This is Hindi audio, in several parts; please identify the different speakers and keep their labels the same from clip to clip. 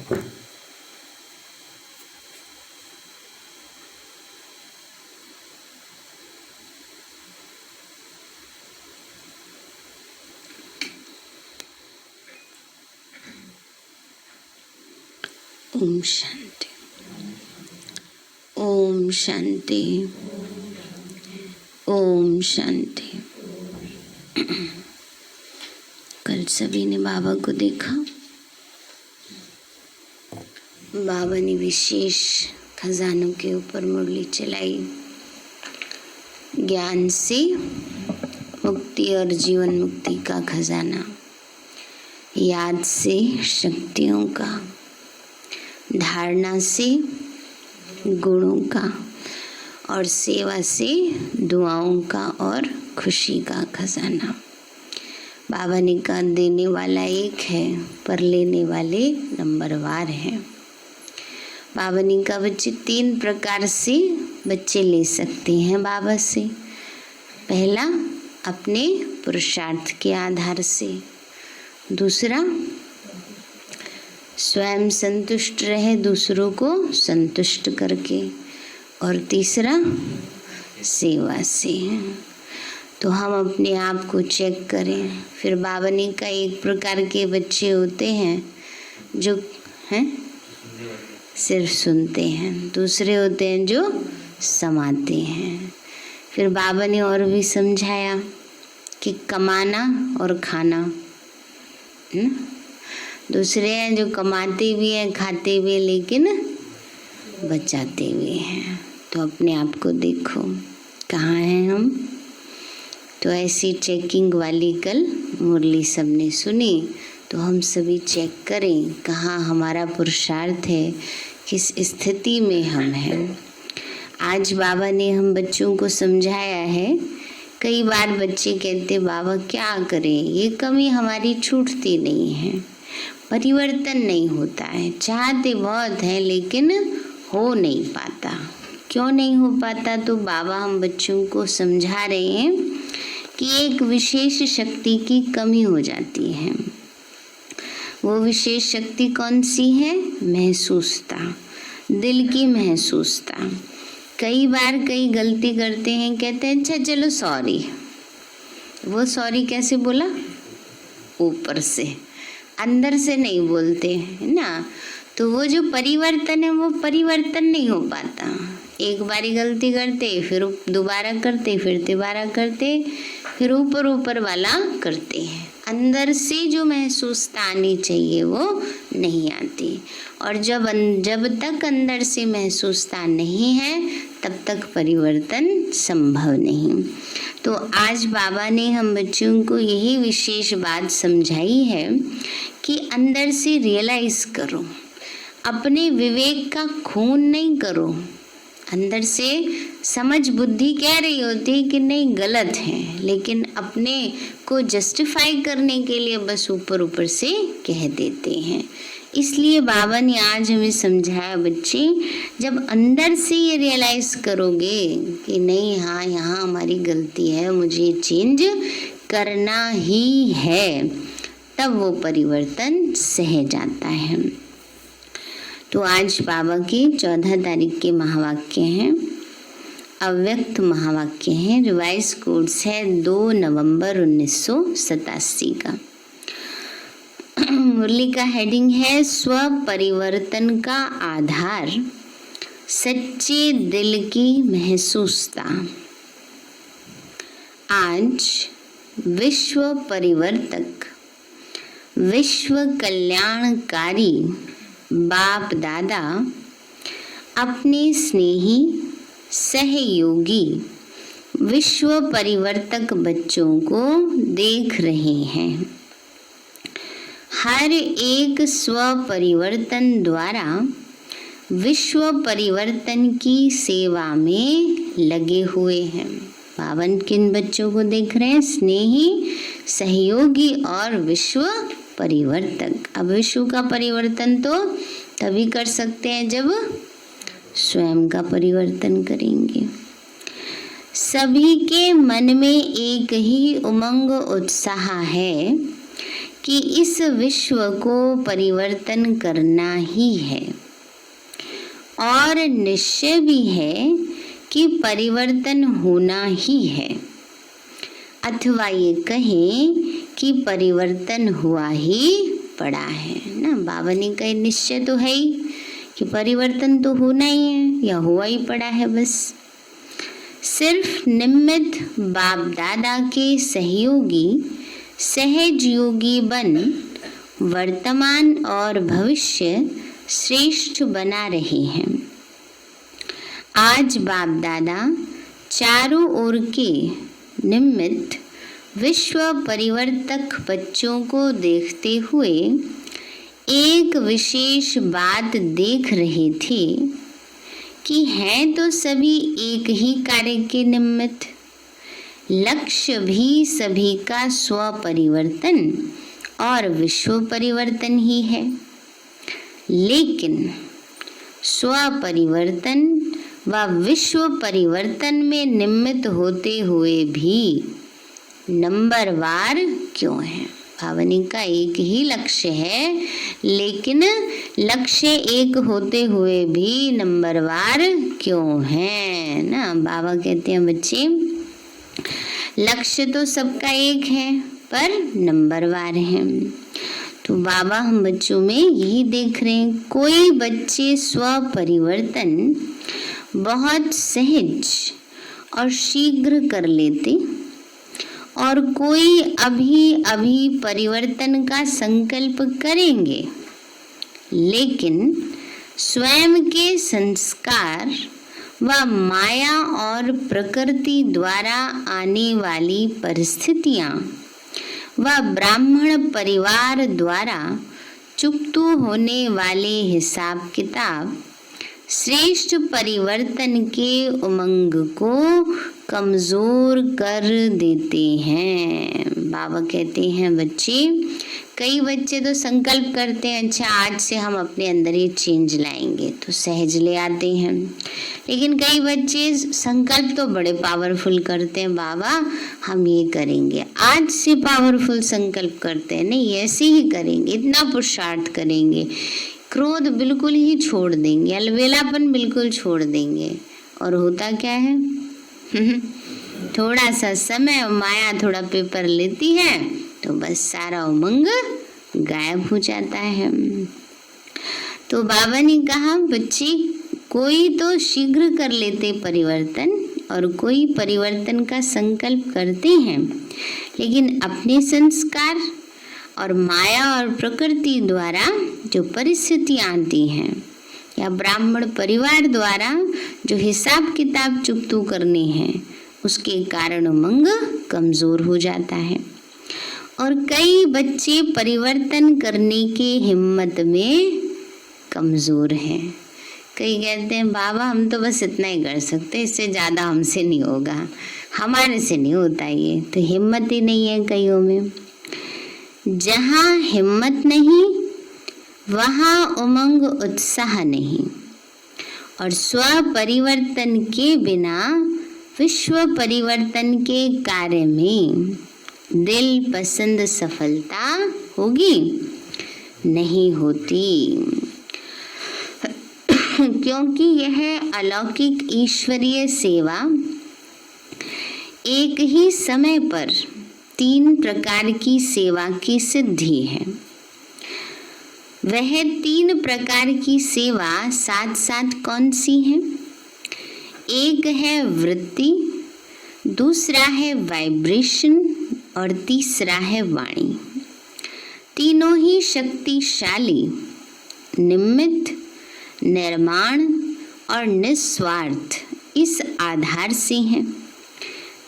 Speaker 1: ओम शांति, ओम शांति, ओम शांति। कल सभी ने बाबा को देखा। बाबा ने विशेष खजानों के ऊपर मुरली चलाई। ज्ञान से मुक्ति और जीवन मुक्ति का खजाना, याद से शक्तियों का, धारणा से गुणों का और सेवा से दुआओं का और खुशी का खजाना। बाबा ने कहा देने वाला एक है पर लेने वाले नंबरवार हैं। बाबा ने कहा बच्चे 3 प्रकार से बच्चे ले सकते हैं बाबा से। पहला, अपने पुरुषार्थ के आधार से। दूसरा, स्वयं संतुष्ट रहे दूसरों को संतुष्ट करके। और तीसरा, सेवा से। तो हम अपने आप को चेक करें। फिर बाबा ने कहा एक प्रकार के बच्चे होते हैं जो हैं सिर्फ सुनते हैं, दूसरे होते हैं जो समाते हैं। फिर बाबा ने और भी समझाया कि कमाना और खाना, दूसरे हैं जो कमाते भी हैं, खाते भी हैं, लेकिन बचाते भी हैं। तो अपने आप को देखो कहाँ हैं हम। तो ऐसी चेकिंग वाली कल मुरली सबने सुनी। तो हम सभी चेक करें कहाँ हमारा पुरुषार्थ है, किस स्थिति में हम हैं। आज बाबा ने हम बच्चों को समझाया है। कई बार बच्चे कहते बाबा क्या करें, ये कमी हमारी छूटती नहीं है, परिवर्तन नहीं होता है, चाहते बहुत है लेकिन हो नहीं पाता। क्यों नहीं हो पाता? तो बाबा हम बच्चों को समझा रहे हैं कि एक विशेष शक्ति की कमी हो जाती है। वो विशेष शक्ति कौन सी है? महसूसता, दिल की महसूसता। कई बार कई गलती करते हैं, कहते हैं अच्छा चलो सॉरी। वो सॉरी कैसे बोला? ऊपर से, अंदर से नहीं बोलते है ना। तो वो जो परिवर्तन है वो परिवर्तन नहीं हो पाता। एक बारी गलती करते, फिर दोबारा करते, फिर तिबारा करते, फिर ऊपर ऊपर वाला करते हैं। अंदर से जो महसूसता आनी चाहिए वो नहीं आती। और जब तक अंदर से महसूसता नहीं है तब तक परिवर्तन संभव नहीं। तो आज बाबा ने हम बच्चों को यही विशेष बात समझाई है कि अंदर से रियलाइज करो, अपने विवेक का खून नहीं करो। अंदर से समझ बुद्धि कह रही होती है कि नहीं गलत है, लेकिन अपने को जस्टिफाई करने के लिए बस ऊपर ऊपर से कह देते हैं। इसलिए बाबा ने आज हमें समझाया बच्चे, जब अंदर से ये रियलाइज करोगे कि नहीं हाँ यहाँ हमारी गलती है, मुझे चेंज करना ही है, तब वो परिवर्तन सहज आता है। तो आज बाबा के 14 तारीख के महावाक्य हैं, अव्यक्त महावाक्य हैं। रिवाइज कोर्स है 2 नवंबर 1987 का। मुरली का हेडिंग है स्व परिवर्तन का आधार, सच्चे दिल की महसूसता। आज विश्व परिवर्तक, विश्व कल्याणकारी बाप दादा अपने स्नेही सहयोगी विश्व परिवर्तक बच्चों को देख रहे हैं। हर एक स्व परिवर्तन द्वारा विश्व परिवर्तन की सेवा में लगे हुए हैं। बावन किन बच्चों को देख रहे हैं? स्नेही, सहयोगी और विश्व परिवर्तक। अब विश्व का परिवर्तन तो तभी कर सकते हैं जब स्वयं का परिवर्तन करेंगे। सभी के मन में एक ही उमंग उत्साह है कि इस विश्व को परिवर्तन करना ही है और निश्चय भी है कि परिवर्तन होना ही है, अथवा ये कहें कि परिवर्तन हुआ ही पड़ा है ना। बाबा ने कहे निश्चय तो है ही कि परिवर्तन तो होना ही है या हुआ ही पड़ा है। बस सिर्फ निमित्त बाप दादा के सहयोगी सहज योगी बन वर्तमान और भविष्य श्रेष्ठ बना रहे हैं। आज बाप दादा चारों ओर के निमित्त विश्व परिवर्तक बच्चों को देखते हुए एक विशेष बात देख रहे थे कि हैं तो सभी एक ही कार्य के निमित्त, लक्ष्य भी सभी का स्व परिवर्तन और विश्व परिवर्तन ही है। लेकिन स्व परिवर्तन व विश्व परिवर्तन में निमित्त होते हुए भी नंबरवार क्यों है। भावनी का एक ही लक्ष्य है, लेकिन लक्ष्य एक होते हुए भी नंबरवार क्यों है ना। बाबा कहते हैं बच्चे लक्ष्य तो सबका एक है पर नंबरवार है। तो बाबा हम बच्चों में यही देख रहे हैं, कोई बच्चे स्व परिवर्तन बहुत सहज और शीघ्र कर लेते और कोई अभी अभी परिवर्तन का संकल्प करेंगे, लेकिन स्वयं के संस्कार व माया और प्रकृति द्वारा आने वाली परिस्थितियां व ब्राह्मण परिवार द्वारा चुकतू होने वाले हिसाब किताब श्रेष्ठ परिवर्तन के उमंग को कमजोर कर देते हैं। बाबा कहते हैं बच्चे, कई बच्चे तो संकल्प करते हैं अच्छा आज से हम अपने अंदर ये चेंज लाएंगे, तो सहज ले आते हैं। लेकिन कई बच्चे संकल्प तो बड़े पावरफुल करते हैं, बाबा हम ये करेंगे, आज से पावरफुल संकल्प करते हैं, नहीं ऐसे ही करेंगे, इतना पुरुषार्थ करेंगे, क्रोध बिल्कुल ही छोड़ देंगे, अलबेलापन बिल्कुल छोड़ देंगे। और होता क्या है थोड़ा सा समय और माया थोड़ा पेपर लेती है तो बस सारा उमंग गायब हो जाता है। तो बाबा ने कहा बच्चे कोई तो शीघ्र कर लेते परिवर्तन और कोई परिवर्तन का संकल्प करते हैं, लेकिन अपने संस्कार और माया और प्रकृति द्वारा जो परिस्थितियां आती हैं या ब्राह्मण परिवार द्वारा जो हिसाब किताब चुकतू करने हैं उसके कारण उमंग कमजोर हो जाता है। और कई बच्चे परिवर्तन करने के हिम्मत में कमजोर हैं। कई कहते हैं बाबा हम तो बस इतना ही कर सकते, इससे ज़्यादा हमसे नहीं होगा, हमारे से नहीं होता ये, तो हिम्मत ही नहीं है कईयों में। जहाँ हिम्मत नहीं वहाँ उमंग उत्साह नहीं, और स्व परिवर्तन के बिना विश्व परिवर्तन के कार्य में दिल पसंद सफलता होगी नहीं होती, क्योंकि यह अलौकिक ईश्वरीय सेवा एक ही समय पर 3 प्रकार की सेवा की सिद्धि है। वह 3 प्रकार की सेवा साथ साथ कौन सी है? एक है वृत्ति, दूसरा है वाइब्रेशन और तीसरा है वाणी। तीनों ही शक्तिशाली, निमित्त, निर्माण और निस्वार्थ इस आधार से हैं।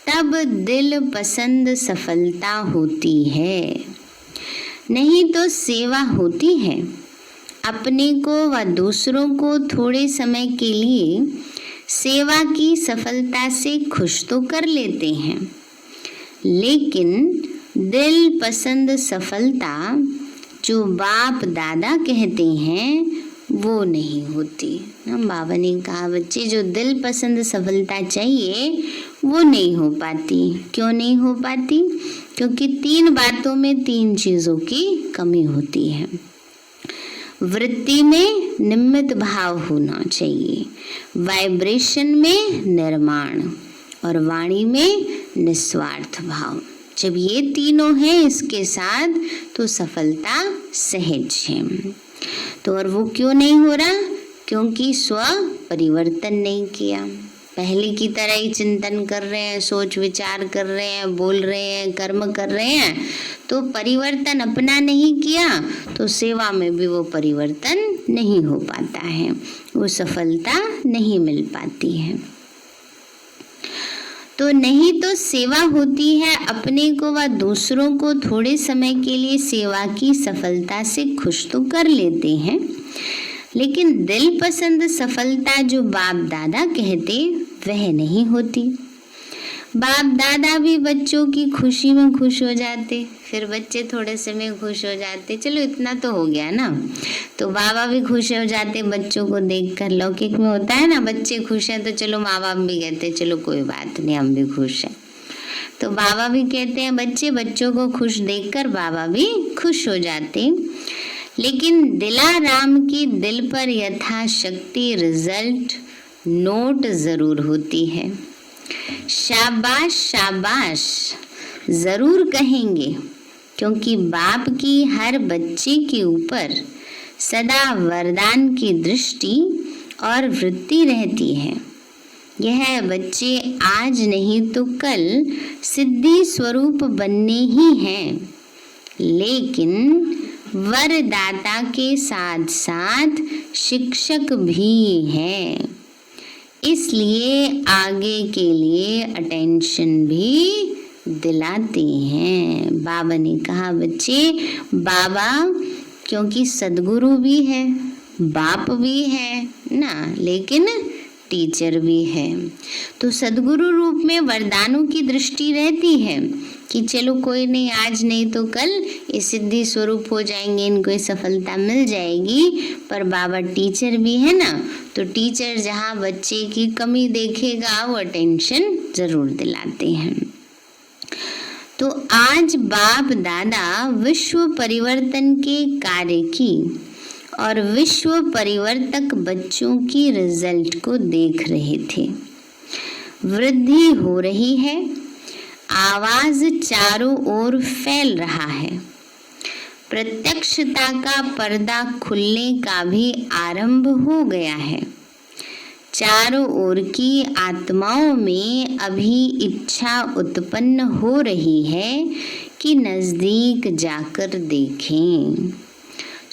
Speaker 1: तब दिल पसंद सफलता होती है, नहीं तो सेवा होती है। अपने को व दूसरों को थोड़े समय के लिए सेवा की सफलता से खुश तो कर लेते हैं, लेकिन दिल पसंद सफलता जो बाप दादा कहते हैं वो नहीं होती। हम बाबा ने कहा बच्चे जो दिल पसंद सफलता चाहिए वो नहीं हो पाती। क्यों नहीं हो पाती? क्योंकि 3 बातों में 3 चीज़ों की कमी होती है। वृत्ति में निमित्त भाव होना चाहिए, वाइब्रेशन में निर्माण और वाणी में निस्वार्थ भाव। जब ये तीनों हैं इसके साथ तो सफलता सहज है। तो और वो क्यों नहीं हो रहा? क्योंकि स्व परिवर्तन नहीं किया। पहले की तरह ही चिंतन कर रहे हैं, सोच विचार कर रहे हैं, बोल रहे हैं, कर्म कर रहे हैं, तो परिवर्तन अपना नहीं किया तो सेवा में भी वो परिवर्तन नहीं हो पाता है, वो सफलता नहीं मिल पाती है। तो नहीं तो सेवा होती है अपने को व दूसरों को थोड़े समय के लिए सेवा की सफलता से खुश तो कर लेते हैं, लेकिन दिल पसंद सफलता जो बाप दादा कहते वह नहीं होती। बाप दादा भी बच्चों की खुशी में खुश हो जाते, फिर बच्चे थोड़े समय खुश हो जाते, चलो इतना तो हो गया ना। तो बाबा भी खुश हो जाते बच्चों को देखकर। लौकिक में होता है ना, बच्चे खुश हैं तो चलो माँ बाप भी कहते चलो कोई बात नहीं हम भी खुश हैं। तो बाबा भी कहते हैं बच्चों को खुश देखकर बाबा भी खुश हो जाते। लेकिन दिलाराम की दिल पर यथाशक्ति रिजल्ट नोट जरूर होती है। शाबाश शाबाश जरूर कहेंगे, क्योंकि बाप की हर बच्चे के ऊपर सदा वरदान की दृष्टि और वृत्ति रहती है। यह बच्चे आज नहीं तो कल सिद्धि स्वरूप बनने ही हैं, लेकिन वरदाता के साथ साथ शिक्षक भी हैं, इसलिए आगे के लिए अटेंशन भी दिलाते हैं। बाबा ने कहा बच्चे, बाबा क्योंकि सदगुरु भी है, बाप भी है ना, लेकिन टीचर भी है। तो सदगुरु रूप में वरदानों की दृष्टि रहती है कि चलो कोई नहीं, आज नहीं तो कल ये सिद्धि स्वरूप हो जाएंगे, इनको ये सफलता मिल जाएगी। पर बाबा टीचर भी है ना, तो टीचर जहाँ बच्चे की कमी देखेगा वो अटेंशन जरूर दिलाते हैं। तो आज बाप दादा विश्व परिवर्तन के कार्य की और विश्व परिवर्तक बच्चों की रिजल्ट को देख रहे थे। वृद्धि हो रही है, आवाज चारों ओर फैल रहा है, प्रत्यक्षता का पर्दा खुलने का भी आरंभ हो गया है। चारों ओर की आत्माओं में अभी इच्छा उत्पन्न हो रही है कि नजदीक जाकर देखें।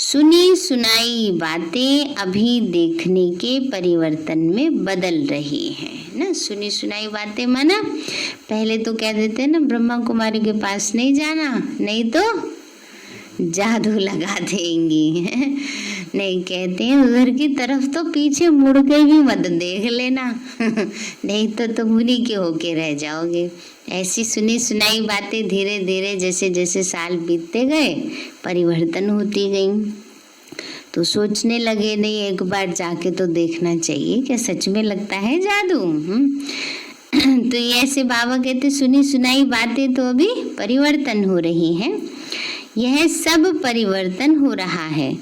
Speaker 1: सुनी सुनाई बातें अभी देखने के परिवर्तन में बदल रही हैं ना। सुनी सुनाई बातें माना पहले तो कह देते हैं ना ब्रह्मा कुमारी के पास नहीं जाना, नहीं तो जादू लगा देंगी। नहीं, कहते हैं उधर की तरफ तो पीछे मुड़ के भी मत देख लेना, नहीं तो तुम उन्हीं के होके रह जाओगे। ऐसी सुनी सुनाई बातें धीरे धीरे जैसे जैसे साल बीतते गए परिवर्तन होती गई। तो सोचने लगे नहीं एक बार जाके तो देखना चाहिए, क्या सच में लगता है जादू। तो ये ऐसे बाबा कहते सुनी सुनाई बातें तो अभी परिवर्तन हो रही हैं, यह सब परिवर्तन हो रहा है।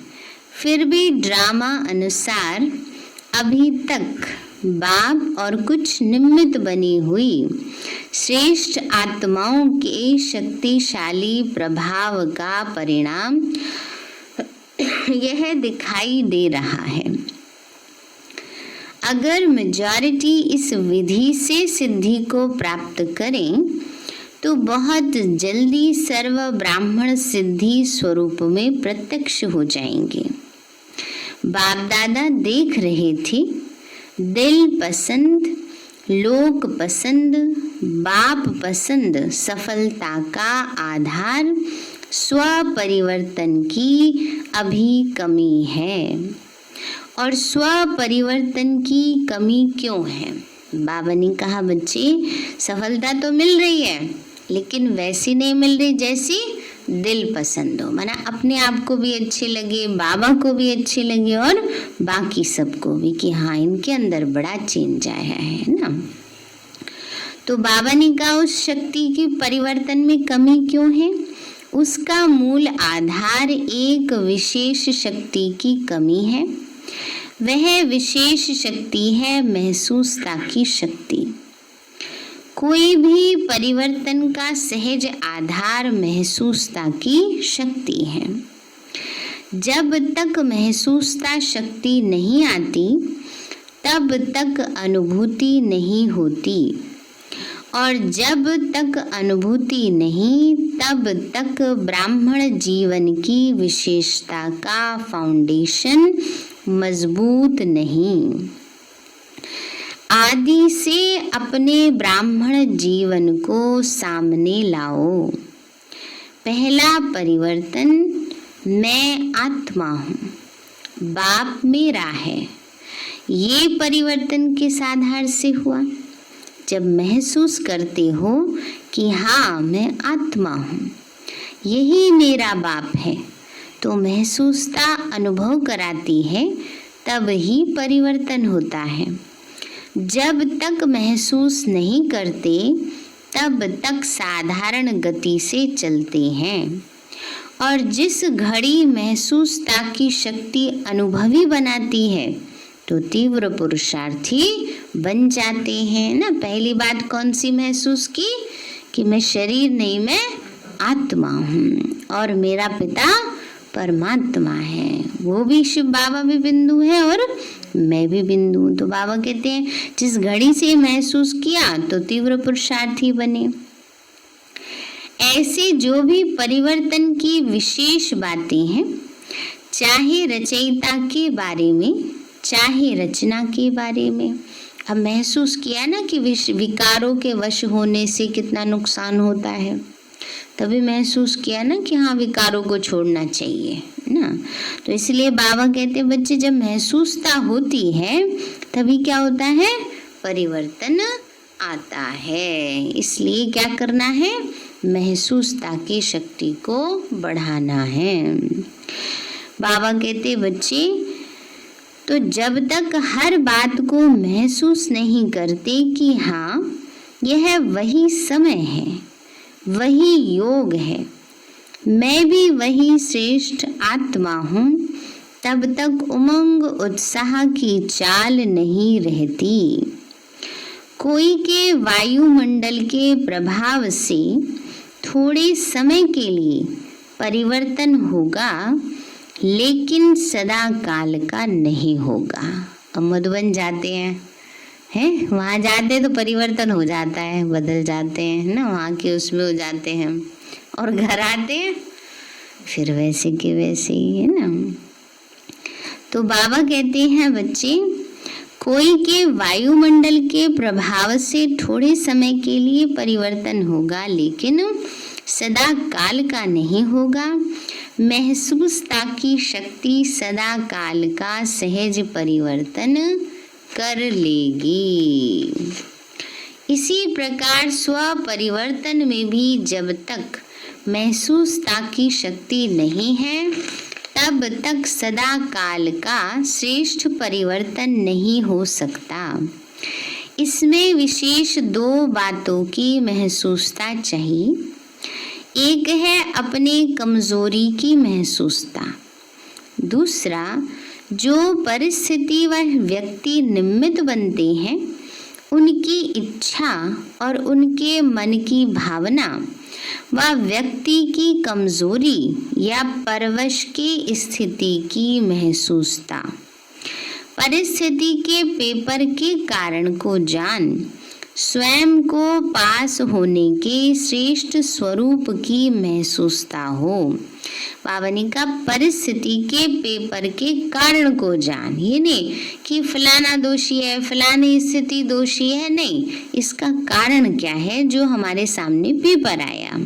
Speaker 1: फिर भी ड्रामा अनुसार अभी तक बाप और कुछ निमित्त बनी हुई श्रेष्ठ आत्माओं के शक्तिशाली प्रभाव का परिणाम यह दिखाई दे रहा है। अगर मेजॉरिटी इस विधि से सिद्धि को प्राप्त करें तो बहुत जल्दी सर्व ब्राह्मण सिद्धि स्वरूप में प्रत्यक्ष हो जाएंगे। बाप दादा देख रहे थे दिल पसंद, लोक पसंद, बाप पसंद सफलता का आधार स्व परिवर्तन की अभी कमी है। और स्व परिवर्तन की कमी क्यों है? बाबा ने कहा बच्चे सफलता तो मिल रही है, लेकिन वैसी नहीं मिल रही जैसी दिल पसंद हो, माना अपने आप को भी अच्छे लगे, बाबा को भी अच्छे लगे और बाकी सबको भी कि हाँ इनके अंदर बड़ा चेंज आया है ना। तो बाबा ने कहा उस शक्ति की परिवर्तन में कमी क्यों है? उसका मूल आधार एक विशेष शक्ति की कमी है। वह विशेष शक्ति है महसूसता की शक्ति। कोई भी परिवर्तन का सहज आधार महसूसता की शक्ति है। जब तक महसूसता शक्ति नहीं आती तब तक अनुभूति नहीं होती, और जब तक अनुभूति नहीं तब तक ब्राह्मण जीवन की विशेषता का फाउंडेशन मजबूत नहीं। आदि से अपने ब्राह्मण जीवन को सामने लाओ। पहला परिवर्तन, मैं आत्मा हूँ, बाप मेरा है। ये परिवर्तन किस आधार से हुआ? जब महसूस करते हो कि हाँ मैं आत्मा हूँ, यही मेरा बाप है, तो महसूसता अनुभव कराती है, तब ही परिवर्तन होता है। जब तक महसूस नहीं करते तब तक साधारण गति से चलते हैं, और जिस घड़ी महसूसता की शक्ति अनुभवी बनाती है तो तीव्र पुरुषार्थी बन जाते हैं ना। पहली बात कौन सी महसूस की? कि मैं शरीर नहीं, मैं आत्मा हूँ और मेरा पिता परमात्मा है, वो भी शिव बाबा भी बिंदु है और मैं भी बिंदु हूँ। तो बाबा कहते हैं जिस घड़ी से महसूस किया तो तीव्र पुरुषार्थी बने। ऐसे जो भी परिवर्तन की विशेष बातें हैं, चाहे रचयिता के बारे में चाहे रचना के बारे में, अब महसूस किया ना कि विकारों के वश होने से कितना नुकसान होता है, तभी महसूस किया ना कि हाँ विकारों को छोड़ना चाहिए ना। तो इसलिए बाबा कहते हैं बच्चे जब महसूसता होती है तभी क्या होता है? परिवर्तन आता है। इसलिए क्या करना है? महसूसता की शक्ति को बढ़ाना है। बाबा कहते बच्चे तो जब तक हर बात को महसूस नहीं करते कि हाँ यह वही समय है, वही योग है, मैं भी वही श्रेष्ठ आत्मा हूँ, तब तक उमंग उत्साह की चाल नहीं रहती। कोई के वायुमंडल के प्रभाव से थोड़े समय के लिए परिवर्तन होगा, लेकिन सदा काल का नहीं होगा। अब मधुबन जाते हैं वहाँ जाते तो परिवर्तन हो जाता है, बदल जाते हैं ना, वहाँ के उसमें हो जाते हैं, और घर आते हैं फिर वैसे के वैसे ही है ना। तो बाबा कहते हैं बच्चे कोई के वायुमंडल के प्रभाव से थोड़े समय के लिए परिवर्तन होगा, लेकिन सदा काल का नहीं होगा। महसूसता की शक्ति सदा काल का सहज परिवर्तन कर लेगी। इसी प्रकार स्व परिवर्तन में भी जब तक महसूसता की शक्ति नहीं है तब तक सदा काल का श्रेष्ठ परिवर्तन नहीं हो सकता। इसमें विशेष दो बातों की महसूसता चाहिए। एक है अपने कमजोरी की महसूसता, दूसरा जो परिस्थिति व व्यक्ति निमित्त बनते हैं उनकी इच्छा और उनके मन की भावना व व्यक्ति की कमजोरी या परवश की स्थिति की महसूसता। परिस्थिति के पेपर के कारण को जान स्वयं को पास होने के श्रेष्ठ स्वरूप की महसूसता हो। बाबा ने कहा परिस्थिति के पेपर के कारण को जान, ये नहीं कि फलाना दोषी है, फलानी स्थिति दोषी है, नहीं, इसका कारण क्या है जो हमारे सामने पेपर आया।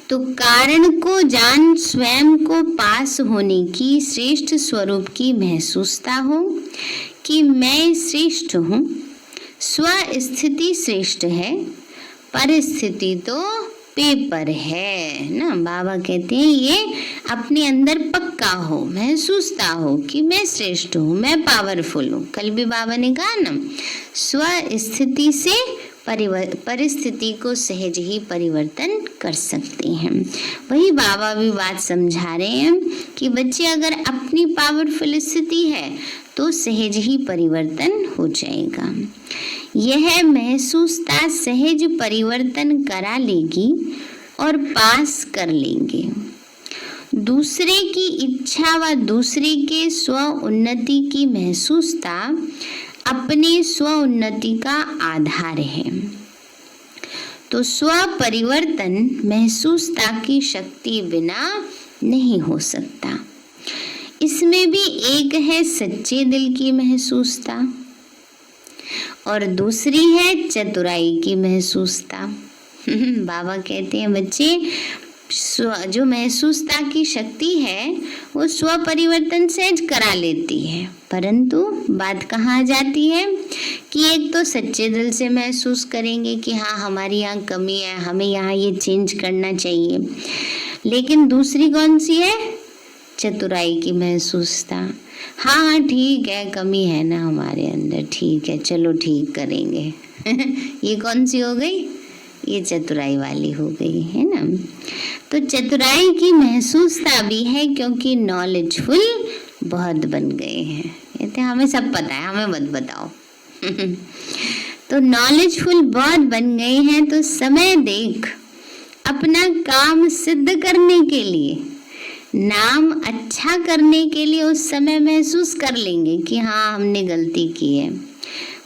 Speaker 1: तो कारण को जान स्वयं को पास होने की श्रेष्ठ स्वरूप की महसूसता हो कि मैं श्रेष्ठ हूँ। स्व स्थिति श्रेष्ठ है, परिस्थिति तो पेपर है ना। बाबा कहते हैं ये अपने अंदर पक्का हो, महसूसता हो कि मैं श्रेष्ठ हूँ, मैं पावरफुल हूँ। कल भी बाबा ने कहा ना स्व स्थिति से परिस्थिति को सहज ही परिवर्तन कर सकते हैं। वही बाबा भी बात समझा रहे हैं कि बच्चे अगर अपनी पावरफुल स्थिति है तो सहज ही परिवर्तन हो जाएगा। यह महसूसता सहज परिवर्तन करा लेगी और पास कर लेंगे। दूसरे की इच्छा व दूसरे के स्व उन्नति की महसूसता अपने स्व उन्नति का आधार है। तो स्व परिवर्तन महसूसता की शक्ति बिना नहीं हो सकता। इसमें भी एक है सच्चे दिल की महसूसता और दूसरी है चतुराई की महसूसता। बाबा कहते हैं बच्चे जो महसूसता की शक्ति है वो स्व परिवर्तन सहज करा लेती है, परंतु बात कहाँ आ जाती है कि एक तो सच्चे दिल से महसूस करेंगे कि हाँ हमारी यहाँ कमी है, हमें यहाँ ये चेंज करना चाहिए, लेकिन दूसरी कौन सी है? चतुराई की महसूसता। हाँ ठीक है, कमी है ना हमारे अंदर, ठीक है चलो ठीक करेंगे। ये कौन सी हो गई? ये चतुराई वाली हो गई है ना। तो चतुराई की महसूसता भी है क्योंकि नॉलेजफुल बहुत बन गए हैं। कहते हमें सब पता है, हमें मत बताओ। तो नॉलेजफुल बहुत बन गए हैं तो समय देख अपना काम सिद्ध करने के लिए, नाम अच्छा करने के लिए उस समय महसूस कर लेंगे कि हाँ हमने गलती की है।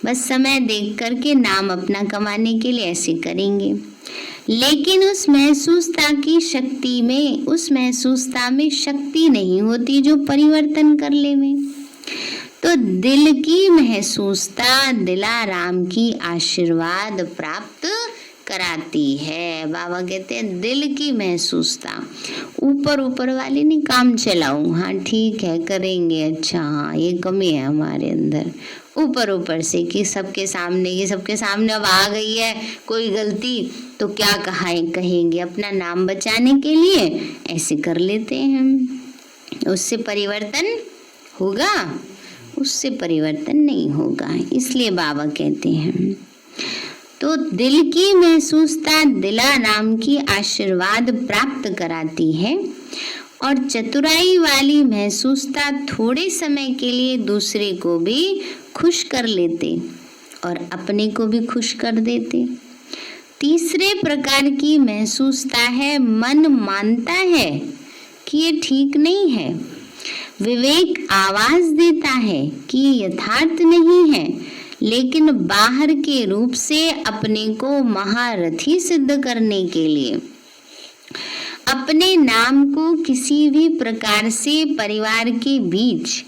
Speaker 1: बस समय देख करके नाम अपना कमाने के लिए ऐसे करेंगे, लेकिन उस महसूसता की शक्ति में, उस महसूसता में शक्ति नहीं होती जो परिवर्तन कर ले में। तो दिल की महसूसता दिलाराम की आशीर्वाद प्राप्त कराती है। बाबा कहते हैं दिल की महसूसता, ऊपर ऊपर वाली नहीं काम चलाऊं, हाँ ठीक है करेंगे, अच्छा हाँ ये कमी है हमारे अंदर, ऊपर ऊपर से कि सबके सामने अब आ गई है कोई गलती तो क्या कहेंगे, अपना नाम बचाने के लिए ऐसे कर लेते हैं। उससे परिवर्तन होगा? उससे परिवर्तन नहीं होगा। इसलिए बाबा कहते हैं तो दिल की महसूसता दिलाराम की आशीर्वाद प्राप्त कराती है और चतुराई वाली महसूसता थोड़े समय के लिए दूसरे को भी खुश कर लेते और अपने को भी खुश कर देते। तीसरे प्रकार की महसूसता है मन मानता है कि ये ठीक नहीं है, विवेक आवाज देता है कि यथार्थ नहीं है, लेकिन बाहर के रूप से अपने को महारथी सिद्ध करने के लिए अपने नाम को किसी भी प्रकार से परिवार के बीच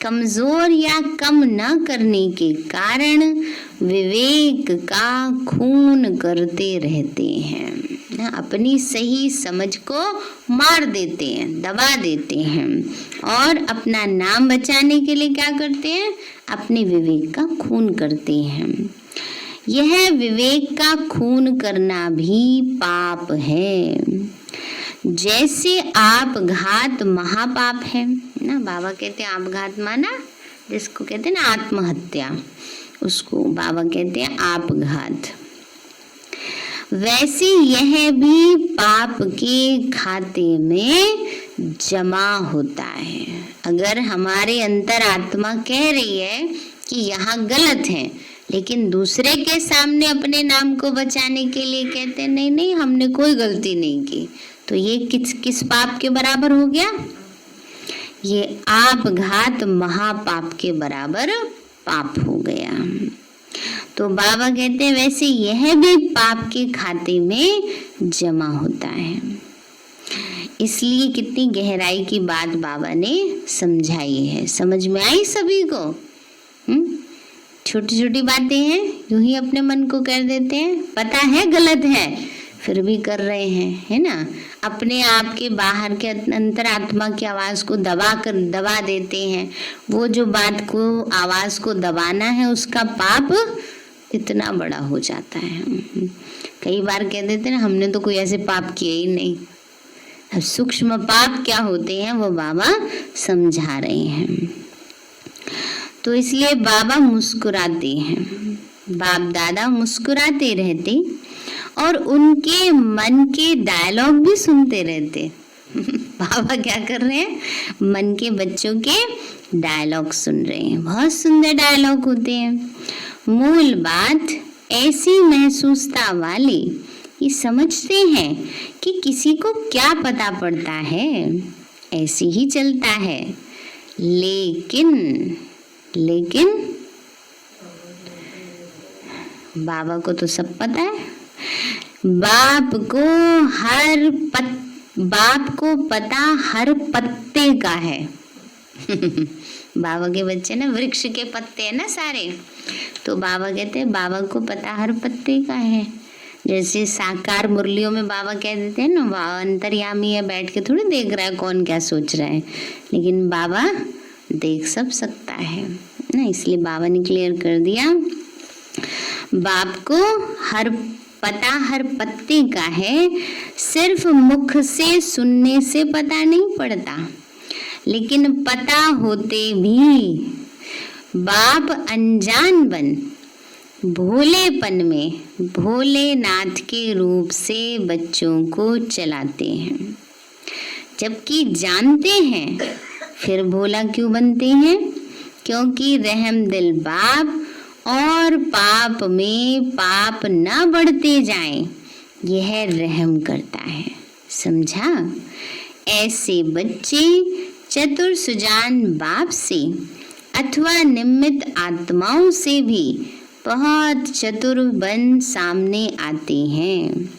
Speaker 1: कमजोर या कम न करने के कारण विवेक का खून करते रहते हैं। अपनी सही समझ को मार देते हैं, दबा देते हैं और अपना नाम बचाने के लिए क्या करते हैं? अपने विवेक का खून करते हैं। यह विवेक का खून करना भी पाप है। जैसे आपघात महापाप है ना, बाबा कहते हैं आपघात माना जिसको कहते हैं ना आत्महत्या, उसको बाबा कहते हैं आपघात। वैसे यह भी पाप के खाते में जमा होता है। अगर हमारे अंतर आत्मा कह रही है कि यहाँ गलत है, लेकिन दूसरे के सामने अपने नाम को बचाने के लिए कहते हैं नहीं नहीं हमने कोई गलती नहीं की, तो ये किस पाप के बराबर हो गया? ये आपघात महापाप के बराबर पाप हो गया। तो बाबा कहते हैं वैसे यह भी पाप के खाते में जमा होता है। इसलिए कितनी गहराई की बात बाबा ने समझाई है। समझ में आई सभी को? छोटी छोटी बातें हैं, यूं ही अपने मन को कर देते हैं, पता है गलत है फिर भी कर रहे हैं, है ना। अपने आप के बाहर के अंतर आत्मा की आवाज को दबा देते हैं। वो जो बात को आवाज को दबाना है उसका पाप इतना बड़ा हो जाता है। कई बार कह देते हैं हमने तो कोई ऐसे पाप किए ही नहीं। अब सूक्ष्म पाप क्या होते हैं वो बाबा समझा रहे हैं। तो इसलिए बाबा मुस्कुराते हैं बाप दादा मुस्कुराते रहते और उनके मन के डायलॉग भी सुनते रहते। बाबा क्या कर रहे हैं? मन के बच्चों के डायलॉग सुन रहे हैं। बहुत सुंदर डायलॉग होते हैं। मूल बात ऐसी महसूसता वाले ये समझते हैं कि किसी को क्या पता पड़ता है, ऐसे ही चलता है। लेकिन बाबा को तो सब पता है। बाप को पता हर पत्ते का है। बाबा के बच्चे ना वृक्ष के पत्ते हैं ना सारे, तो बाबा कहते हैं बाबा को पता हर पत्ते का है। जैसे साकार मुरलियों में बाबा कह देते हैं ना, वह अंतर्यामी है, बैठ के थोड़ी देख रहा है कौन क्या सोच रहा है, लेकिन बाबा देख सब सकता है ना। इसलिए बाबा ने क्लियर कर दिया, बाप को हर पत्ते का है। सिर्फ मुख से सुनने से पता नहीं पड़ता, लेकिन पता होते भी बाप अनजान बन भोलेपन में भोलेनाथ के रूप से बच्चों को चलाते हैं। जबकि जानते हैं फिर भोला क्यों बनते हैं? क्योंकि रहम दिल बाप और पाप में पाप न बढ़ते जाएं, यह रहम करता है। समझा? ऐसे बच्चे चतुर सुजान बाप से अथवा निमित्त आत्माओं से भी बहुत चतुर बन सामने आते हैं।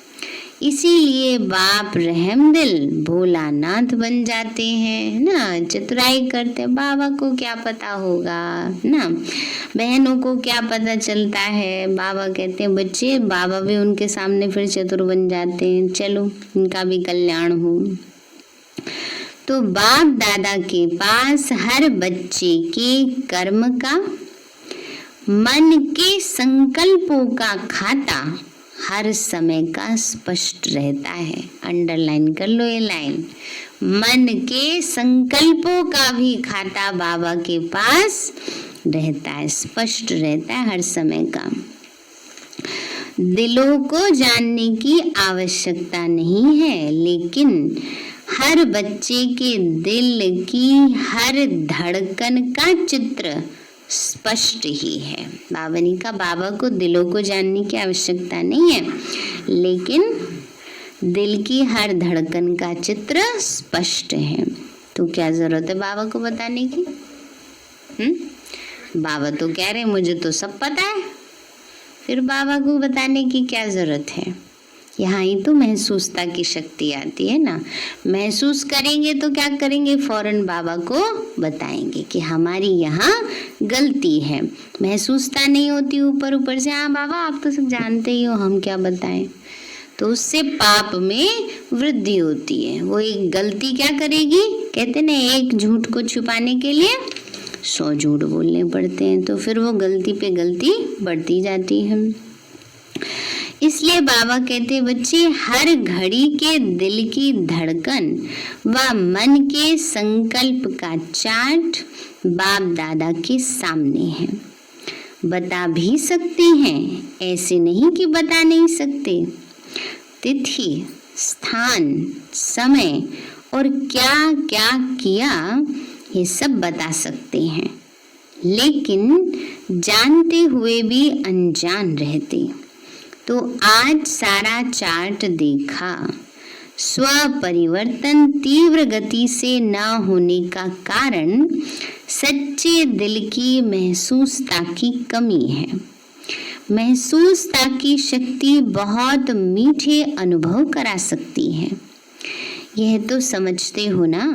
Speaker 1: इसीलिए बाप रहमदिल भोलानाथ बन जाते हैं ना। चतुराई करते, बाबा को क्या पता होगा ना, बहनों को क्या पता चलता है। बाबा कहते हैं बच्चे, बाबा भी उनके सामने फिर चतुर बन जाते हैं। चलो इनका भी कल्याण हो। तो बाप दादा के पास हर बच्चे के कर्म का, मन के संकल्पों का खाता हर समय का स्पष्ट रहता है। अंडरलाइन कर लो ये लाइन। मन के संकल्पों का भी खाता बाबा के पास रहता है, स्पष्ट रहता है हर समय का। दिलों को जानने की आवश्यकता नहीं है, लेकिन हर बच्चे के दिल की हर धड़कन का चित्र स्पष्ट ही है। बाबा ने कहा बाबा को दिलों को जानने की आवश्यकता नहीं है, लेकिन दिल की हर धड़कन का चित्र स्पष्ट है। तो क्या जरूरत है बाबा को बताने की? बाबा तो कह रहे मुझे तो सब पता है, फिर बाबा को बताने की क्या जरूरत है? यहाँ ही तो महसूसता की शक्ति आती है ना। महसूस करेंगे तो क्या करेंगे? फौरन बाबा को बताएंगे कि हमारी यहाँ गलती है। महसूसता नहीं होती ऊपर ऊपर से, हाँ बाबा आप तो सब जानते ही हो, हम क्या बताएं। तो उससे पाप में वृद्धि होती है। वो एक गलती क्या करेगी? कहते ना एक झूठ को छुपाने के लिए 100 झूठ बोलने पड़ते हैं। तो फिर वो गलती पे गलती बढ़ती जाती है। इसलिए बाबा कहते बच्चे, हर घड़ी के दिल की धड़कन व मन के संकल्प का चार्ट बाप दादा के सामने है। बता भी सकते हैं, ऐसे नहीं कि बता नहीं सकते। तिथि, स्थान, समय और क्या क्या किया ये सब बता सकते हैं, लेकिन जानते हुए भी अनजान रहते। तो आज सारा चार्ट देखा। स्व परिवर्तन तीव्र गति से न होने का कारण सच्चे दिल की महसूसता की कमी है। महसूसता की शक्ति बहुत मीठे अनुभव करा सकती है। यह तो समझते हो ना।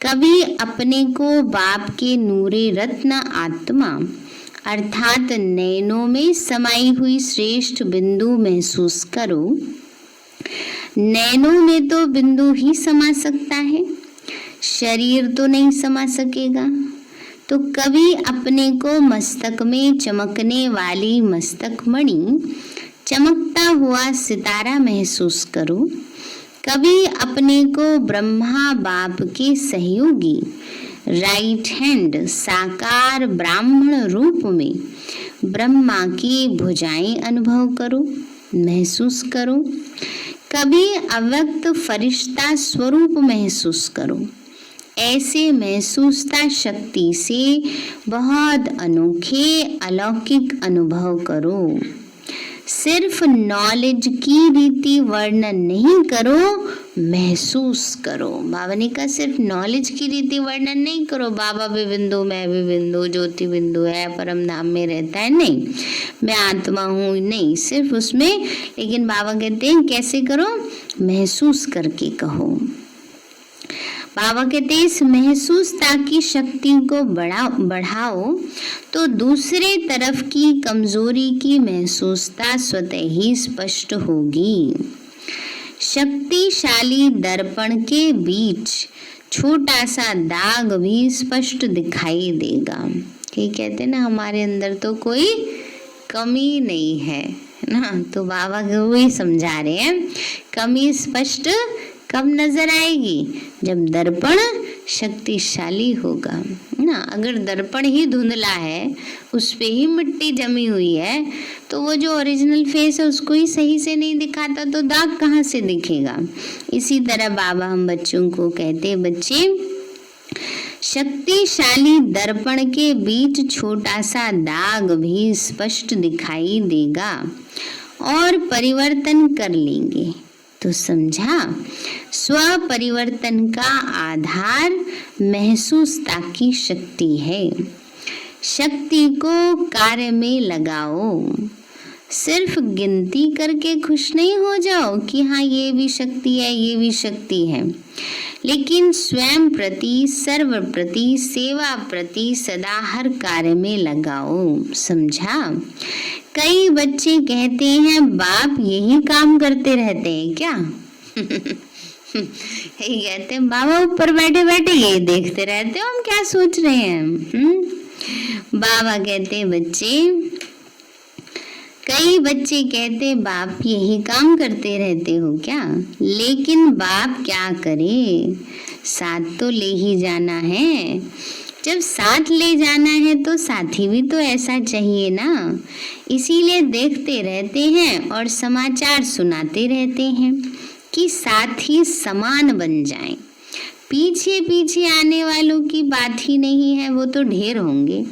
Speaker 1: कभी अपने को बाप के नूरे रत्न आत्मा अर्थात नैनों में समाई हुई श्रेष्ठ बिंदु महसूस करो। नैनों में तो बिंदु ही समा सकता है, शरीर तो नहीं समा सकेगा। तो कभी अपने को मस्तक में चमकने वाली मस्तक मणि, चमकता हुआ सितारा महसूस करो। कभी अपने को ब्रह्मा बाप के सहयोगी राइट हैंड साकार ब्राह्मण रूप में ब्रह्मा की भुजाएं अनुभव करो, महसूस करो। कभी अव्यक्त फरिश्ता स्वरूप महसूस करो। ऐसे महसूसता शक्ति से बहुत अनोखे अलौकिक अनुभव करो। सिर्फ नॉलेज की रीति वर्णन नहीं करो, महसूस करो। बाबा ने कहा सिर्फ नॉलेज की रीति वर्णन नहीं करो, बाबा भी बिंदु, मैं भी बिंदु, ज्योति बिंदु है, परम धाम में रहता है, नहीं, मैं आत्मा हूँ, नहीं, सिर्फ उसमें। लेकिन बाबा कहते हैं कैसे करो, महसूस करके कहो। बाबा कहते हैं इस महसूसता की शक्ति को बढ़ाओ तो दूसरे तरफ की कमजोरी की महसूसता स्वतः ही स्पष्ट होगी। शक्तिशाली दर्पण के बीच छोटा सा दाग भी स्पष्ट दिखाई देगा। कि कहते हैं ना हमारे अंदर तो कोई कमी नहीं है ना, तो बाबा को वही समझा रहे हैं, कमी स्पष्ट कब नजर आएगी, जब दर्पण शक्तिशाली होगा ना। अगर दर्पण ही धुंधला है, उस पे ही मिट्टी जमी हुई है, तो वो जो ओरिजिनल फेस है उसको ही सही से नहीं दिखाता, तो दाग कहाँ से दिखेगा। इसी तरह बाबा हम बच्चों को कहते, बच्चे शक्तिशाली दर्पण के बीच छोटा सा दाग भी स्पष्ट दिखाई देगा और परिवर्तन कर लेंगे। तो समझा, स्व परिवर्तन का आधार महसूसता की शक्ति है। शक्ति को कार्य में लगाओ। सिर्फ गिनती करके खुश नहीं हो जाओ कि हाँ ये भी शक्ति है, ये भी शक्ति है, लेकिन स्वयं प्रति, सर्व प्रति, सेवा प्रति सदा हर कार्य में लगाओ। समझा। कई बच्चे कहते हैं बाप यही काम करते रहते हैं क्या? यही कहते हैं बाबा ऊपर बैठे बैठे यही देखते रहते हो, हम क्या सोच रहे हैं। बाबा कहते हैं बच्चे, कई बच्चे कहते बाप यही काम करते रहते हो क्या, लेकिन बाप क्या करे, साथ तो ले ही जाना है। जब साथ ले जाना है तो साथी भी तो ऐसा चाहिए ना, इसीलिए देखते रहते हैं और समाचार सुनाते रहते हैं कि साथी समान बन जाएं। पीछे पीछे आने वालों की बात ही नहीं है, वो तो ढेर होंगे,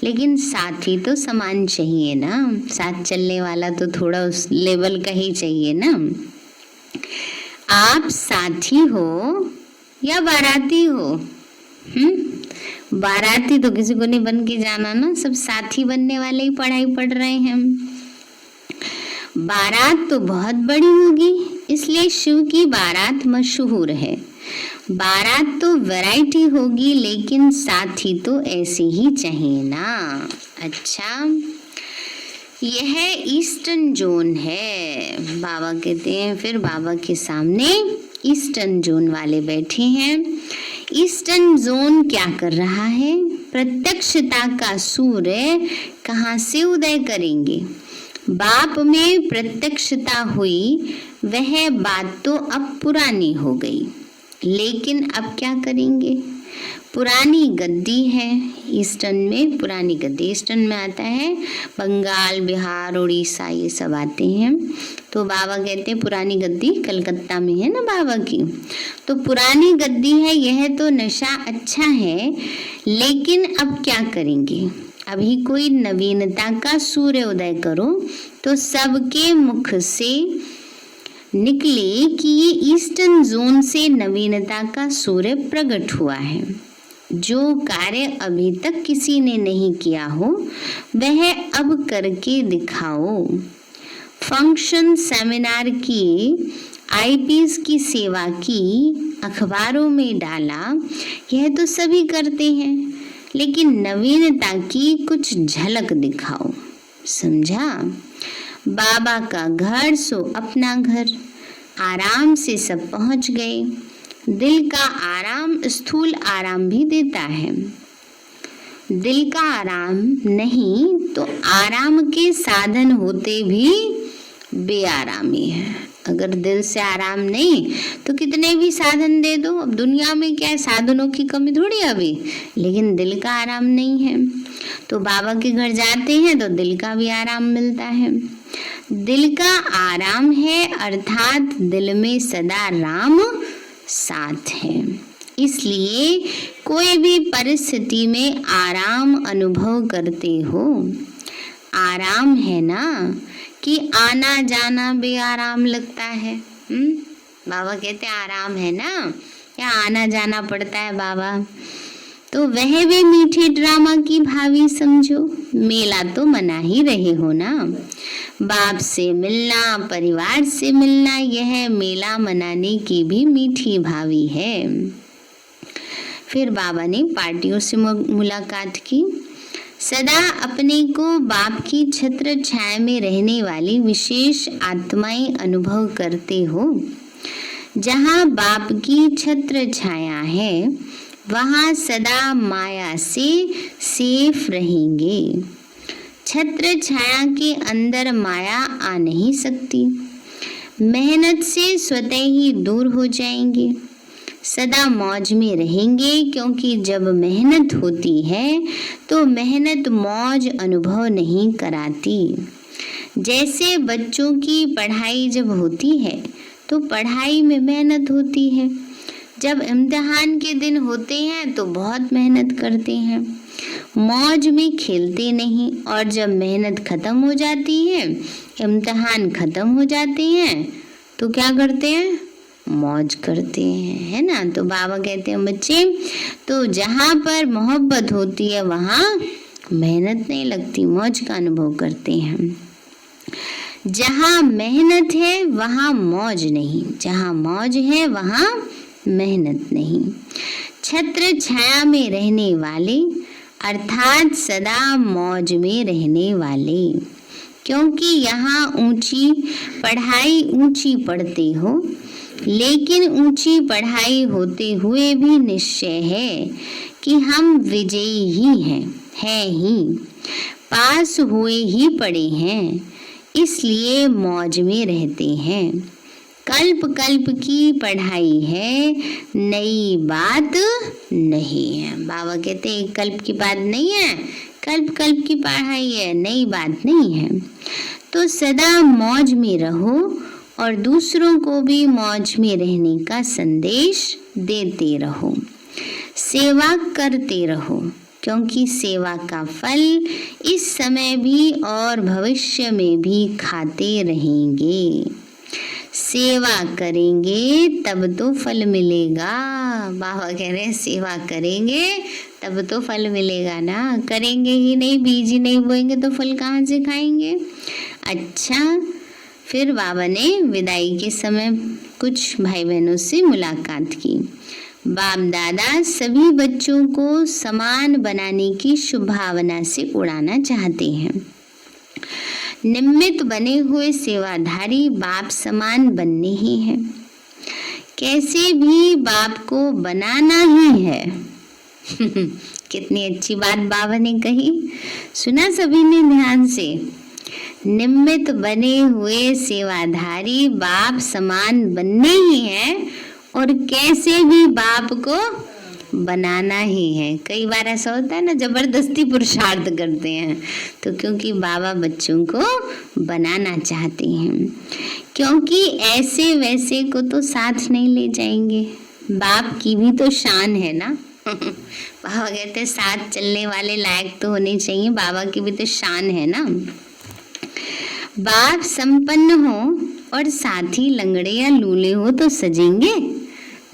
Speaker 1: लेकिन साथी तो समान चाहिए ना, साथ चलने वाला तो थोड़ा उस लेवल का ही चाहिए ना। आप साथी हो या बाराती हो? बाराती तो किसी को नहीं बन के जाना ना, सब साथी बनने वाले ही पढ़ाई पढ़ रहे हैं। बारात तो बहुत बड़ी होगी, इसलिए शिव की बारात मशहूर है। बारात तो वैरायटी होगी, लेकिन साथी तो ऐसे ही चाहिए ना। अच्छा, यह ईस्टर्न जोन है। बाबा कहते हैं, फिर बाबा के सामने ईस्टर्न जोन वाले बैठे हैं। ईस्टर्न जोन क्या कर रहा है? प्रत्यक्षता का सूर्य कहाँ से उदय करेंगे? बाप में प्रत्यक्षता हुई, वह बात तो अब पुरानी हो गई, लेकिन अब क्या करेंगे? पुरानी गद्दी है ईस्टर्न में, पुरानी गद्दी ईस्टर्न में आता है, बंगाल, बिहार, उड़ीसा ये सब आते हैं। तो बाबा कहते हैं पुरानी गद्दी कलकत्ता में है ना बाबा की, तो पुरानी गद्दी है, यह तो नशा अच्छा है, लेकिन अब क्या करेंगे? अभी कोई नवीनता का सूर्य उदय करो तो सबके मुख से निकले कि ये ईस्टर्न जोन से नवीनता का सूर्य प्रकट हुआ है। जो कार्य अभी तक किसी ने नहीं किया हो, वह अब करके दिखाओ। फंक्शन, सेमिनार की, आईपीएस की सेवा की, अखबारों में डाला, यह तो सभी करते हैं, लेकिन नवीनता की कुछ झलक दिखाओ। समझा? बाबा का घर सो अपना घर, आराम से सब पहुंच गए। दिल का आराम स्थूल आराम भी देता है। दिल का आराम नहीं तो आराम के साधन होते भी बेआरामी है। अगर दिल से आराम नहीं तो कितने भी साधन दे दो, अब दुनिया में क्या है, साधनों की कमी थोड़ी अभी, लेकिन दिल का आराम नहीं है। तो बाबा के घर जाते हैं तो दिल का भी आराम मिलता है। दिल का आराम है अर्थात दिल में सदा राम साथ है। इसलिए कोई भी परिस्थिति में आराम अनुभव करते हो। आराम है ना कि आना जाना भी आराम लगता है। बाबा कहते हैं आराम है ना, या आना जाना पड़ता है बाबा, तो वह भी मीठे ड्रामा की भावी समझो। मेला तो मना ही रहे हो ना, बाप से मिलना, परिवार से मिलना, यह मेला मनाने की भी मीठी भावी है। फिर बाबा ने पार्टियों से मुलाकात की। सदा अपने को बाप की छत्र छाया में रहने वाली विशेष आत्माएं अनुभव करते हो। जहाँ बाप की छत्र छाया है वहाँ सदा माया से सेफ रहेंगे। छत्र छाया के अंदर माया आ नहीं सकती। मेहनत से स्वतः ही दूर हो जाएंगे। सदा मौज में रहेंगे, क्योंकि जब मेहनत होती है तो मेहनत मौज अनुभव नहीं कराती। जैसे बच्चों की पढ़ाई जब होती है तो पढ़ाई में मेहनत होती है, जब इम्तिहान के दिन होते हैं तो बहुत मेहनत करते हैं, मौज में खेलते नहीं, और जब मेहनत खत्म हो जाती है, इम्तिहान खत्म हो जाते हैं तो क्या करते हैं, मौज करते हैं, है ना। तो बाबा कहते हैं बच्चे, तो जहाँ पर मोहब्बत होती है वहाँ मेहनत नहीं लगती, मौज का अनुभव करते हैं। जहाँ मेहनत है वहाँ मौज नहीं, जहाँ मौज है वहाँ मेहनत नहीं। छत्र छाया में रहने वाले अर्थात सदा मौज में रहने वाले, क्योंकि यहाँ ऊंची पढ़ाई ऊंची पढ़ते हो, लेकिन ऊंची पढ़ाई होते हुए भी निश्चय है कि हम विजयी ही हैं ही, पास हुए ही पड़े हैं, इसलिए मौज में रहते हैं। कल्प कल्प की पढ़ाई है, नई बात नहीं है। बाबा कहते हैं कल्प की बात नहीं है, कल्प कल्प की पढ़ाई है, नई बात नहीं है। तो सदा मौज में रहो और दूसरों को भी मौज में रहने का संदेश देते रहो। सेवा करते रहो, क्योंकि सेवा का फल इस समय भी और भविष्य में भी खाते रहेंगे। सेवा करेंगे तब तो फल मिलेगा। बाबा कह रहे हैं सेवा करेंगे तब तो फल मिलेगा ना, करेंगे ही नहीं, बीज ही नहीं बोएंगे तो फल कहाँ से खाएंगे। अच्छा, फिर बाबा ने विदाई के समय कुछ भाई बहनों से मुलाकात की। बाप दादा सभी बच्चों को समान बनाने की शुभ भावना से उड़ाना चाहते हैं। निमित्त बने हुए सेवाधारी बाप समान बनने ही है, कैसे भी बाप को बनाना ही है। कितनी अच्छी बात बाबा ने कही, सुना सभी ने ध्यान से। निमित्त बने हुए सेवाधारी बाप समान बनने ही है और कैसे भी बाप को बनाना ही है। कई बार ऐसा होता है ना, जबरदस्ती पुरुषार्थ करते हैं, तो क्योंकि बाबा बच्चों को बनाना चाहते हैं, क्योंकि ऐसे वैसे को तो साथ नहीं ले जाएंगे, बाप की भी तो शान है ना। बाबा कहते हैं साथ चलने वाले लायक तो होने चाहिए, बाबा की भी तो शान है ना। बाप संपन्न हो और साथी लंगड़े या लूले हो तो सजेंगे,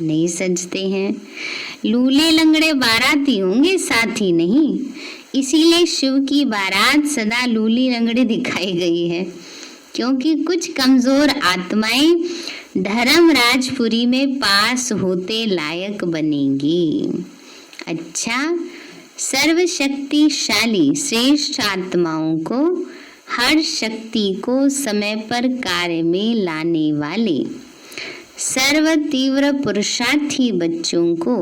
Speaker 1: नहीं सजते हैं। लूले लंगड़े बाराती होंगे, साथी नहीं। इसीलिए शिव की बारात सदा लूली लंगड़े दिखाई गई है, क्योंकि कुछ कमजोर आत्माएं धर्मराजपुरी में पास होते लायक बनेंगी। अच्छा, सर्वशक्तिशाली श्रेष्ठ आत्माओं को हर शक्ति को समय पर कार्य में लाने वाले सर्व तीव्र पुरुषार्थी बच्चों को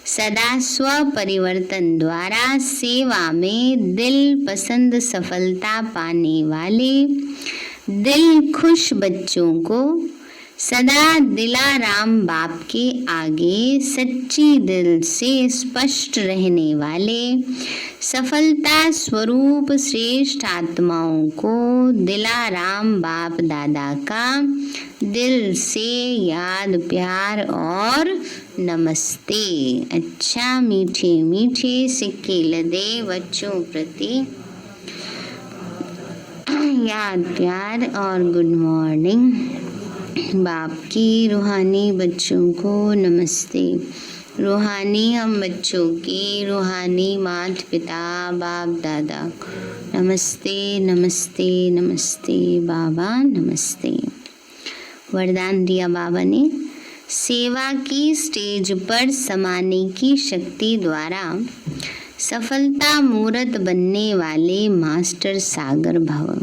Speaker 1: सदा स्व परिवर्तन द्वारा सेवा में दिल पसंद सफलता पाने वाले दिल खुश बच्चों को सदा दिलाराम बाप के आगे सच्ची दिल से स्पष्ट रहने वाले सफलता स्वरूप श्रेष्ठ आत्माओं को दिलाराम बाप दादा का दिल से याद प्यार और नमस्ते। अच्छा मीठे मीठे सिक्के लदे बच्चों प्रति याद प्यार और गुड मॉर्निंग। बाप की रूहानी बच्चों को नमस्ते। रूहानी हम बच्चों की रूहानी माता पिता बाप दादा नमस्ते नमस्ते नमस्ते बाबा नमस्ते। वरदान दिया बाबा ने, सेवा की स्टेज पर समाने की शक्ति द्वारा सफलता मूर्त बनने वाले मास्टर सागर भव।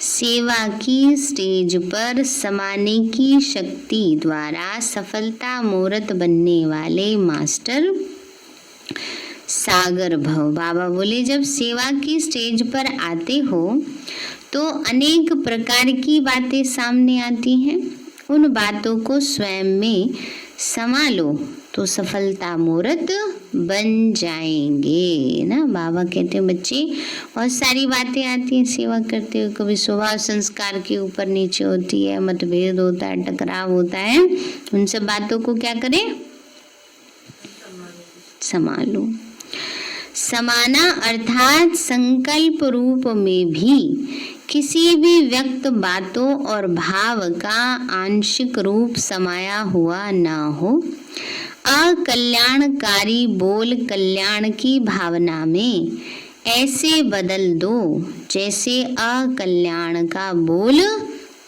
Speaker 1: सेवा की स्टेज पर समाने की शक्ति द्वारा सफलता मूर्त बनने वाले मास्टर सागर भव। बाबा बोले, जब सेवा की स्टेज पर आते हो तो अनेक प्रकार की बातें सामने आती हैं। उन बातों को स्वयं में समा लो तो सफलता मूर्त बन जाएंगे ना। बाबा कहते हैं बच्चे, बहुत सारी बातें आती हैं सेवा करते हुए। कभी स्वभाव संस्कार के ऊपर नीचे होती है, मतभेद होता है, टकराव होता है। उन सब बातों को क्या करें? संभालो। समाना अर्थात संकल्प रूप में भी किसी भी व्यक्त बातों और भाव का आंशिक रूप समाया हुआ न हो। अकल्याणकारी बोल कल्याण की भावना में ऐसे बदल दो जैसे अकल्याण का बोल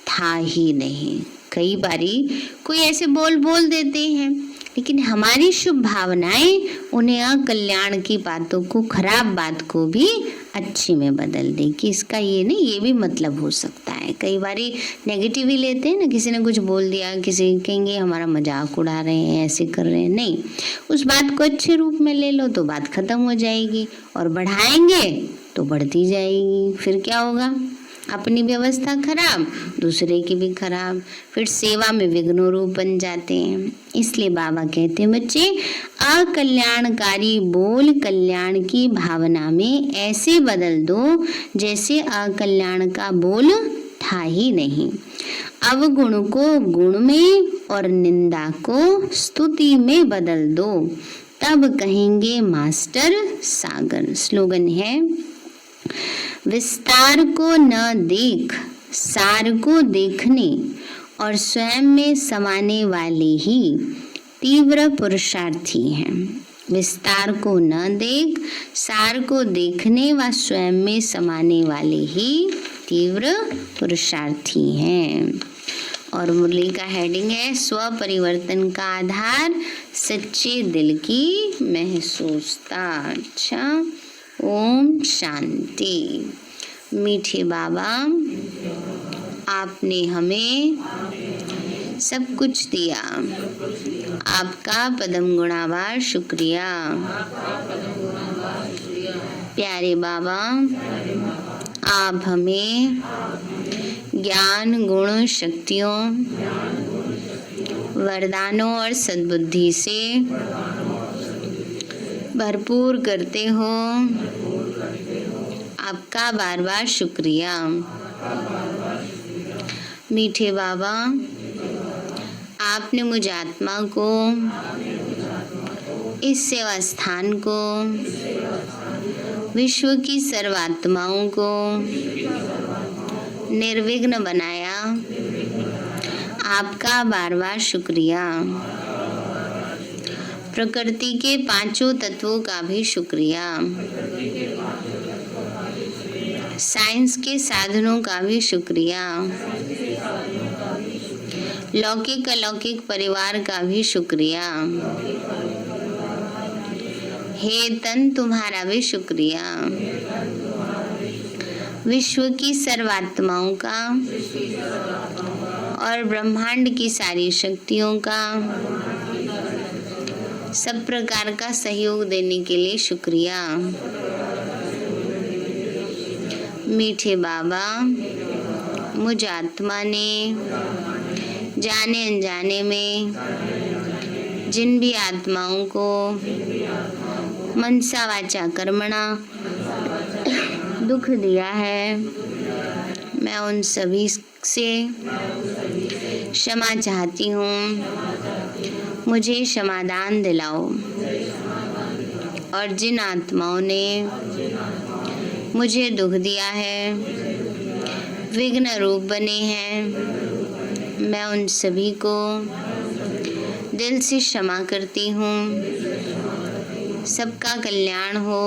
Speaker 1: था ही नहीं। कई बारी कोई ऐसे बोल बोल देते हैं, लेकिन हमारी शुभ भावनाएं उन्हें अकल्याण की बातों को, खराब बात को भी अच्छी में बदल दे। कि इसका ये नहीं, ये भी मतलब हो सकता है। कई बारी नेगेटिव ही लेते हैं ना, किसी ने कुछ बोल दिया, किसी कहेंगे हमारा मजाक उड़ा रहे हैं, ऐसे कर रहे हैं। नहीं, उस बात को अच्छे रूप में ले लो तो बात खत्म हो जाएगी, और बढ़ाएंगे तो बढ़ती जाएगी। फिर क्या होगा? अपनी व्यवस्था खराब, दूसरे की भी खराब, फिर सेवा में विघ्न रूप बन जाते हैं। इसलिए बाबा कहते हैं बच्चे, अकल्याणकारी बोल कल्याण की भावना में ऐसे बदल दो जैसे अकल्याण का बोल था ही नहीं। अवगुण को गुण में और निंदा को स्तुति में बदल दो, तब कहेंगे मास्टर सागर। स्लोगन है, विस्तार को न देख, सार को देखने और स्वयं में समाने वाले ही तीव्र पुरुषार्थी हैं। विस्तार को न देख, सार को देखने व स्वयं में समाने वाले ही तीव्र पुरुषार्थी हैं। और मुरली का हेडिंग है, स्व परिवर्तन का आधार सच्चे दिल की महसूसता। अच्छा, ओम शांति। मीठे बाबा, आपने हमें सब कुछ दिया, आपका पदम गुणावार शुक्रिया। प्यारे बाबा, आप हमें ज्ञान गुण शक्तियों वरदानों और सद्बुद्धि से भरपूर करते हो। आपका बार बार शुक्रिया। मीठे बाबा, आपने मुझ आत्मा को, इस सेवा स्थान को, विश्व की सर्वात्माओं को निर्विघ्न बनाया। आपका बार बार शुक्रिया। प्रकृति के पांचों तत्वों का भी शुक्रिया। साइंस के साधनों का भी शुक्रिया। लौकिक अलौकिक परिवार का भी शुक्रिया। हे तन, तुम्हारा भी शुक्रिया। विश्व की सर्वात्माओं का और ब्रह्मांड की सारी शक्तियों का सब प्रकार का सहयोग देने के लिए शुक्रिया। मीठे बाबा, मुझ आत्मा ने जाने अनजाने में जिन भी आत्माओं को मनसा वाचा कर्मणा दुख दिया है, मैं उन सभी से क्षमा चाहती हूँ। मुझे क्षमादान दिलाओ। और जिन आत्माओं ने मुझे दुख दिया है, विघ्न रूप बने हैं, मैं उन सभी को दिल से क्षमा करती हूँ। सबका कल्याण हो,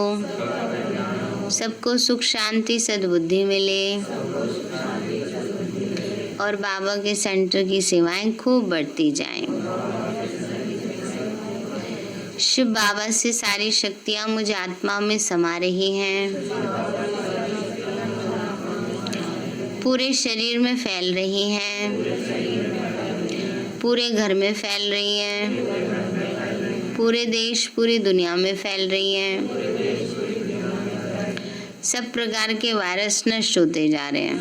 Speaker 1: सबको सुख शांति सद्बुद्धि मिले और बाबा के सेंटर की सेवाएं खूब बढ़ती जाएं। शिव बाबा से सारी शक्तियां मुझ आत्मा में समा रही हैं, पूरे शरीर में फैल रही हैं, पूरे घर में फैल रही हैं, पूरे देश पूरी दुनिया में फैल रही हैं। सब प्रकार के वायरस नष्ट होते जा रहे हैं।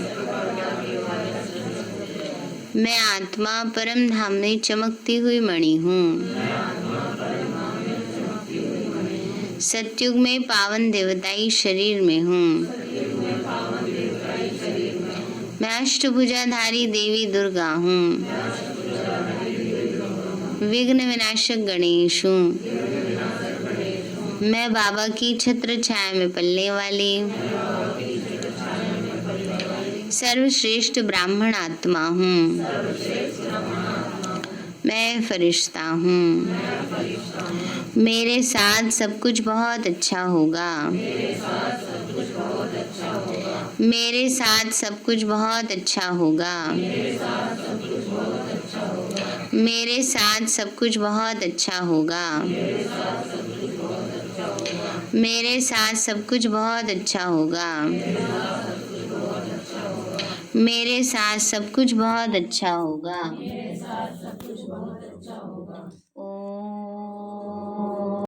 Speaker 1: मैं आत्मा परम धाम में चमकती हुई मणि हूँ। सतयुग में पावन देवताई शरीर में हूँ। मैं अष्टभुजाधारी देवी दुर्गा हूँ। विघ्न विनाशक गणेश हूँ। मैं बाबा की छत्र छाया में पलने वाली सर्वश्रेष्ठ ब्राह्मण आत्मा हूँ। मैं फरिश्ता हूँ। मेरे साथ सब कुछ बहुत अच्छा होगा। मेरे साथ सब कुछ बहुत अच्छा होगा। मेरे साथ सब कुछ बहुत अच्छा होगा। मेरे साथ सब कुछ बहुत अच्छा होगा। मेरे साथ सब कुछ बहुत अच्छा होगा।